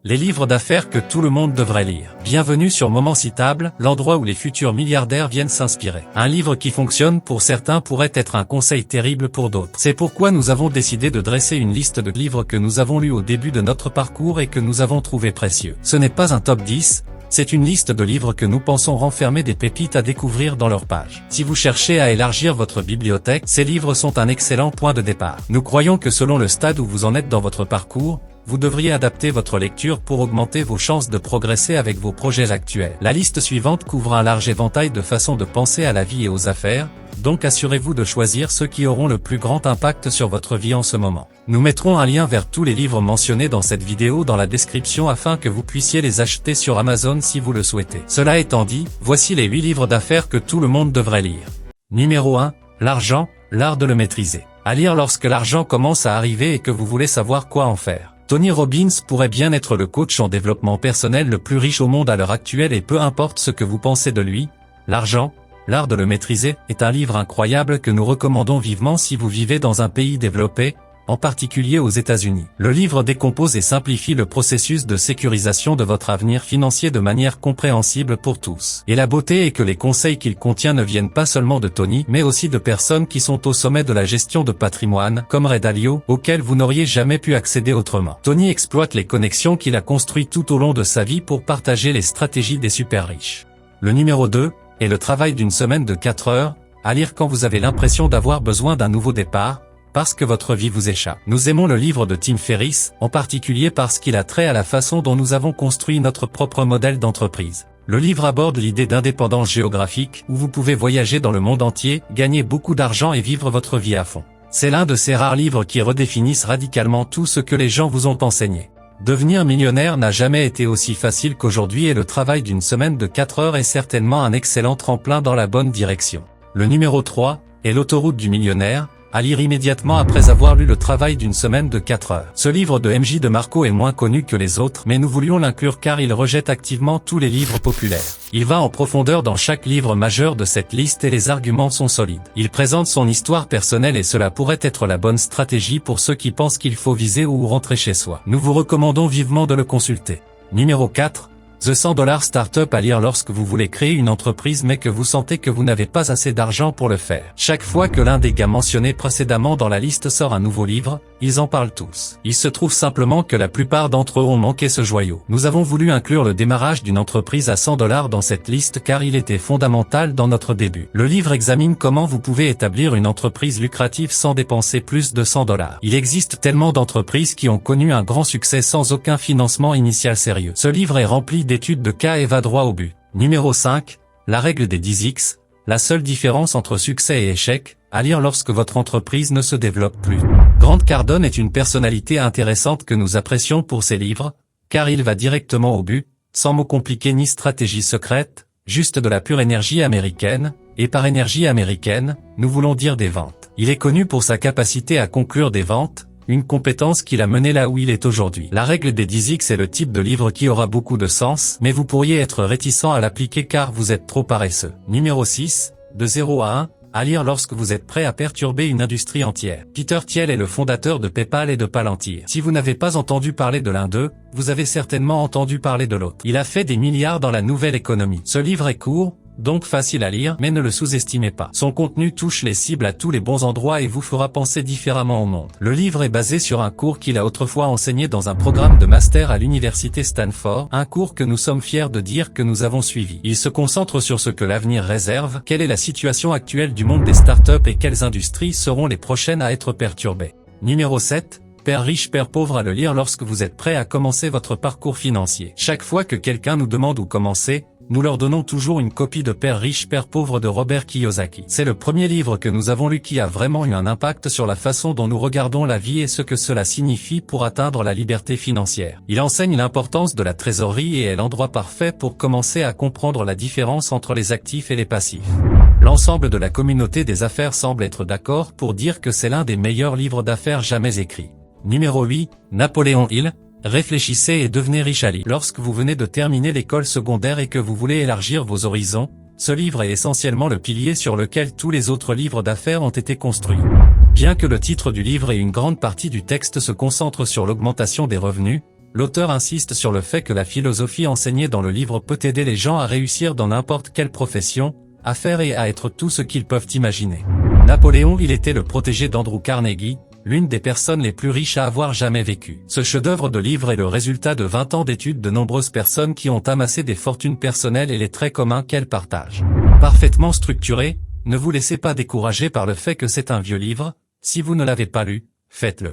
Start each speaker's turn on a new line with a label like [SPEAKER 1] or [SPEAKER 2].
[SPEAKER 1] Les livres d'affaires que tout le monde devrait lire. Bienvenue sur Moment Citable, l'endroit où les futurs milliardaires viennent s'inspirer. Un livre qui fonctionne pour certains pourrait être un conseil terrible pour d'autres. C'est pourquoi nous avons décidé de dresser une liste de livres que nous avons lus au début de notre parcours et que nous avons trouvés précieux. Ce n'est pas un top 10, c'est une liste de livres que nous pensons renfermer des pépites à découvrir dans leurs pages. Si vous cherchez à élargir votre bibliothèque, ces livres sont un excellent point de départ. Nous croyons que selon le stade où vous en êtes dans votre parcours, vous devriez adapter votre lecture pour augmenter vos chances de progresser avec vos projets actuels. La liste suivante couvre un large éventail de façons de penser à la vie et aux affaires, donc assurez-vous de choisir ceux qui auront le plus grand impact sur votre vie en ce moment. Nous mettrons un lien vers tous les livres mentionnés dans cette vidéo dans la description afin que vous puissiez les acheter sur Amazon si vous le souhaitez. Cela étant dit, voici les 8 livres d'affaires que tout le monde devrait lire. Numéro 1. L'argent, l'art de le maîtriser. À lire lorsque l'argent commence à arriver et que vous voulez savoir quoi en faire. Tony Robbins pourrait bien être le coach en développement personnel le plus riche au monde à l'heure actuelle et peu importe ce que vous pensez de lui, l'argent, l'art de le maîtriser, est un livre incroyable que nous recommandons vivement si vous vivez dans un pays développé, en particulier aux États-Unis. Le livre décompose et simplifie le processus de sécurisation de votre avenir financier de manière compréhensible pour tous. Et la beauté est que les conseils qu'il contient ne viennent pas seulement de Tony, mais aussi de personnes qui sont au sommet de la gestion de patrimoine, comme Ray Dalio, auxquelles vous n'auriez jamais pu accéder autrement. Tony exploite les connexions qu'il a construites tout au long de sa vie pour partager les stratégies des super riches. Le numéro 2 est le travail d'une semaine de 4 heures, à lire quand vous avez l'impression d'avoir besoin d'un nouveau départ, parce que votre vie vous échappe. Nous aimons le livre de Tim Ferriss, en particulier parce qu'il a trait à la façon dont nous avons construit notre propre modèle d'entreprise. Le livre aborde l'idée d'indépendance géographique, où vous pouvez voyager dans le monde entier, gagner beaucoup d'argent et vivre votre vie à fond. C'est l'un de ces rares livres qui redéfinissent radicalement tout ce que les gens vous ont enseigné. Devenir millionnaire n'a jamais été aussi facile qu'aujourd'hui et le travail d'une semaine de 4 heures est certainement un excellent tremplin dans la bonne direction. Le numéro 3 est l'autoroute du millionnaire, à lire immédiatement après avoir lu le travail d'une semaine de 4 heures. Ce livre de M.J. DeMarco est moins connu que les autres, mais nous voulions l'inclure car il rejette activement tous les livres populaires. Il va en profondeur dans chaque livre majeur de cette liste et les arguments sont solides. Il présente son histoire personnelle et cela pourrait être la bonne stratégie pour ceux qui pensent qu'il faut viser ou rentrer chez soi. Nous vous recommandons vivement de le consulter. Numéro 4. The $100 Startup à lire lorsque vous voulez créer une entreprise mais que vous sentez que vous n'avez pas assez d'argent pour le faire. Chaque fois que l'un des gars mentionnés précédemment dans la liste sort un nouveau livre, ils en parlent tous. Il se trouve simplement que la plupart d'entre eux ont manqué ce joyau. Nous avons voulu inclure le démarrage d'une entreprise à $100 dans cette liste car il était fondamental dans notre début. Le livre examine comment vous pouvez établir une entreprise lucrative sans dépenser plus de $100. Il existe tellement d'entreprises qui ont connu un grand succès sans aucun financement initial sérieux. Ce livre est rempli d'études de cas et va droit au but. Numéro 5. La règle des 10x. La seule différence entre succès et échec, à lire lorsque votre entreprise ne se développe plus. Grant Cardone est une personnalité intéressante que nous apprécions pour ses livres, car il va directement au but, sans mots compliqués ni stratégie secrète, juste de la pure énergie américaine, et par énergie américaine, nous voulons dire des ventes. Il est connu pour sa capacité à conclure des ventes, une compétence qui l'a mené là où il est aujourd'hui. La règle des 10x est le type de livre qui aura beaucoup de sens, mais vous pourriez être réticent à l'appliquer car vous êtes trop paresseux. Numéro 6, de 0 à 1, à lire lorsque vous êtes prêt à perturber une industrie entière. Peter Thiel est le fondateur de PayPal et de Palantir. Si vous n'avez pas entendu parler de l'un d'eux, vous avez certainement entendu parler de l'autre. Il a fait des milliards dans la nouvelle économie. Ce livre est court, donc facile à lire, mais ne le sous-estimez pas. Son contenu touche les cibles à tous les bons endroits et vous fera penser différemment au monde. Le livre est basé sur un cours qu'il a autrefois enseigné dans un programme de master à l'université Stanford, un cours que nous sommes fiers de dire que nous avons suivi. Il se concentre sur ce que l'avenir réserve, quelle est la situation actuelle du monde des startups et quelles industries seront les prochaines à être perturbées. Numéro 7. Père riche, père pauvre à le lire lorsque vous êtes prêt à commencer votre parcours financier. Chaque fois que quelqu'un nous demande où commencer, nous leur donnons toujours une copie de Père riche, père pauvre de Robert Kiyosaki. C'est le premier livre que nous avons lu qui a vraiment eu un impact sur la façon dont nous regardons la vie et ce que cela signifie pour atteindre la liberté financière. Il enseigne l'importance de la trésorerie et est l'endroit parfait pour commencer à comprendre la différence entre les actifs et les passifs. L'ensemble de la communauté des affaires semble être d'accord pour dire que c'est l'un des meilleurs livres d'affaires jamais écrits. Numéro 8, Napoléon Hill. Réfléchissez et devenez riche à lire. Lorsque vous venez de terminer l'école secondaire et que vous voulez élargir vos horizons, ce livre est essentiellement le pilier sur lequel tous les autres livres d'affaires ont été construits. Bien que le titre du livre et une grande partie du texte se concentrent sur l'augmentation des revenus, L'auteur insiste sur le fait que la philosophie enseignée dans le livre peut aider les gens à réussir dans n'importe quelle profession, à faire et à être tout ce qu'ils peuvent imaginer. Napoléon, il était le protégé d'Andrew Carnegie, l'une des personnes les plus riches à avoir jamais vécu. Ce chef-d'œuvre de livre est le résultat de 20 ans d'études de nombreuses personnes qui ont amassé des fortunes personnelles et les traits communs qu'elles partagent. Parfaitement structuré, ne vous laissez pas décourager par le fait que c'est un vieux livre, si vous ne l'avez pas lu, faites-le.